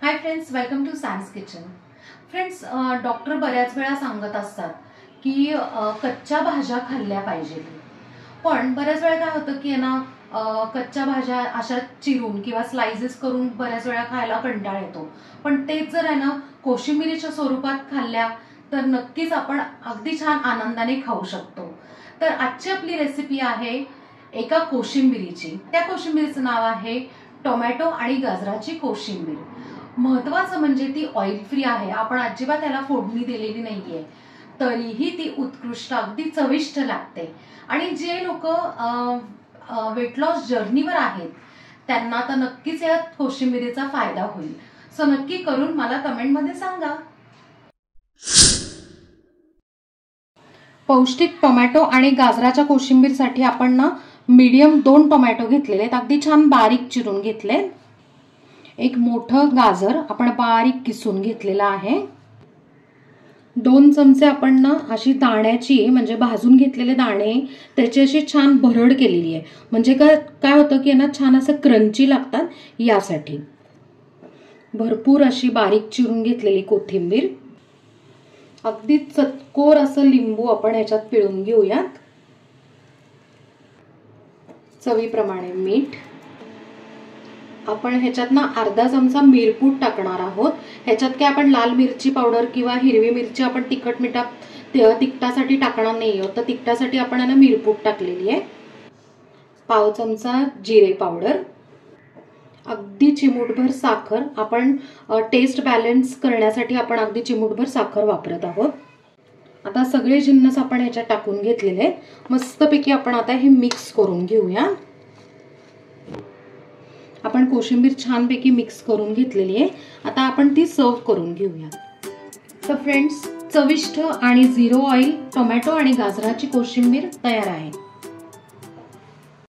High friends, welcome to Sam's kitchen. Friends, doctor बऱ्याच वेळा सांगत असतात की कच्च्या भाज्या खाल्ल्या पाहिजेत. पण बऱ्याच वेळा काय होतं की कच्च्या भाज्या अशा चिरून किंवा स्लाइसेस करून बऱ्याच वेळा खायला कंटाळा येतो. पण तेच जर कोशिंबिरीच्या स्वरूपात खाल्ल्या तर नक्कीच आपण अगदी छान आनंदाने खाऊ शकतो. तर आजची आपली रेसिपी आहे एका कोशिंबिरीची. त्या कोशिंबिरीचं नाव आहे टोमॅटो आणि गाजराची कोशिंबीर. महत्वाचं म्हणजे ती ऑइल फ्री आहे. आपण अजिबात त्याला फोडणी दिलेली नाहीये, तरीही ती उत्कृष्ट अगदी चविष्ट लागते. आणि जे लोक वेट लॉस जर्नीवर आहेत त्यांना तर नक्कीच या कोशिंबिरीचा फायदा होईल. सो नक्की करून मला कमेंटमध्ये सांगा. पौष्टिक टोमॅटो आणि गाजराच्या कोशिंबीरसाठी आपण मीडियम 2 टोमॅटो घेतलेले आहेत, अगदी छान बारीक चिरून घेतले. एक मोठं गाजर आपण बारीक किसून घेतलेला आहे. 2 चमचे आपण अशी दाण्याची म्हणजे भाजून घेतलेले दाणे त्याची अशी छान भरड केलेली आहे. म्हणजे काय होतं की छान असं क्रंची लागतात, यासाठी. भरपूर अशी बारीक चिरून घेतलेली कोथिंबीर. अगदी चतकोर असं लिंबू आपण ह्याच्यात पिळून घेऊयात. चवीप्रमाणे मीठ. आपण ह्याच्यात अर्धा चमचा मिरपूड टाकणार आहोत. ह्याच्यात काय आपण लाल मिरची पावडर किंवा हिरवी मिरची आपण तिखटासाठी टाकणार नाही आहोत, तर तिखटासाठी आपण मिरपूड टाकलेली आहे. पाव चमचा जिरे पावडर. अगदी चिमूटभर साखर. आपण टेस्ट बॅलन्स करण्यासाठी आपण अगदी चिमूटभर साखर वापरत आहोत. आता सगळे जिन्नस आपण ह्याच्यात टाकून घेतलेले आहेत. मस्तपैकी आपण आता हे मिक्स करून घेऊया. आपण कोशिंबीर छानपैकी मिक्स करून घेतलेली आहे. आता आपण ती सर्व करून घेऊया. तर फ्रेंड्स, चविष्ट आणि झिरो ऑइल टोमॅटो आणि गाजराची कोशिंबीर तयार आहे.